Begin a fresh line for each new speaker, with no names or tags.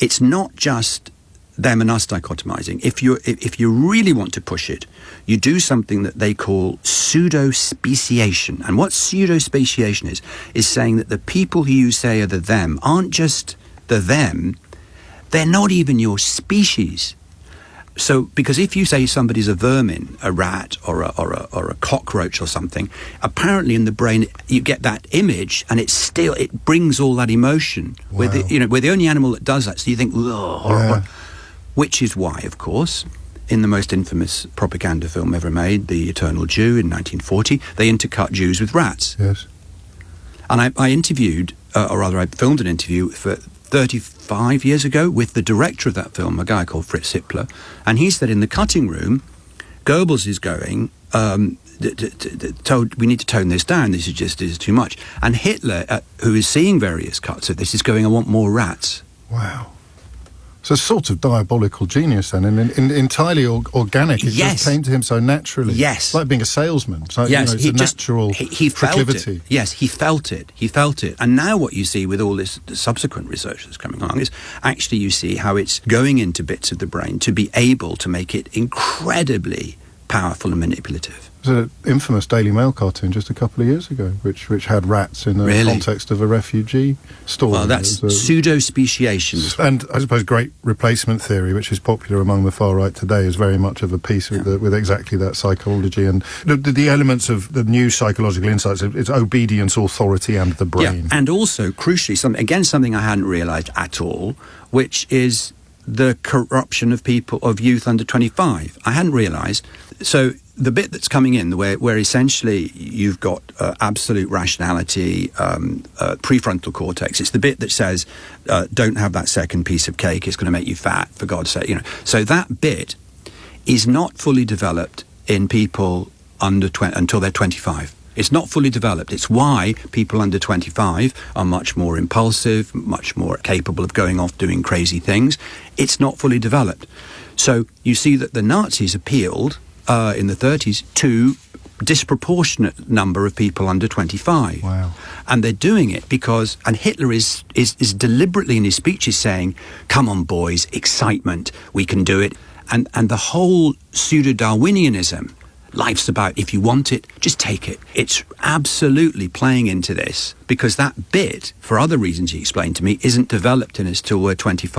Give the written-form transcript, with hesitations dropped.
it's not just them and us dichotomizing. If you really want to push it, you do something that they call pseudospeciation. And what pseudospeciation is saying that the people who you say are the them aren't just the them, they're not even your species. So, because if you say somebody's a vermin, a rat, or a cockroach or something, apparently in the brain you get that image, and it brings all that emotion.
Wow.
We're the only animal that does that. So you think, ugh, horrible. Which is why, of course, in the most infamous propaganda film ever made, The Eternal Jew in 1940, they intercut Jews with rats.
Yes.
And I interviewed, or rather I filmed an interview for 35 years ago with the director of that film, a guy called Fritz Hippler, and he said in the cutting room, Goebbels is going, told we need to tone this down, this is too much. And Hitler, who is seeing various cuts of this, is going, I want more rats.
Wow. So sort of diabolical genius then, and entirely organic. It just came to him so naturally.
Yes.
It's like being a salesman. It's like,
yes,
it's a natural proclivity.
Felt it. Yes, he felt it. And now what you see with all this subsequent research that's coming along is actually you see how it's going into bits of the brain to be able to make it incredibly powerful and manipulative.
There's an infamous Daily Mail cartoon just a couple of years ago, which had rats in the context of a refugee story.
Well, that's pseudospeciation.
And I suppose great replacement theory, which is popular among the far right today, is very much of a piece with exactly that psychology. And the elements of the new psychological insights, it's obedience, authority, and the brain.
Yeah, and also, crucially, something I hadn't realised at all, which is the corruption of youth under 25. I hadn't realised. So the bit that's coming in, where essentially you've got absolute rationality, prefrontal cortex, it's the bit that says, don't have that second piece of cake, it's going to make you fat, for God's sake. So that bit is not fully developed in people until they're 25. It's not fully developed. It's why people under 25 are much more impulsive, much more capable of going off doing crazy things. It's not fully developed. So you see that the Nazis appealed in the 30s to disproportionate number of people under 25.
Wow.
And they're doing it because, and Hitler is deliberately in his speeches saying, come on boys, excitement, we can do it. And the whole pseudo-Darwinianism, life's about, if you want it, just take it. It's absolutely playing into this because that bit, for other reasons he explained to me, isn't developed in us till we're 25.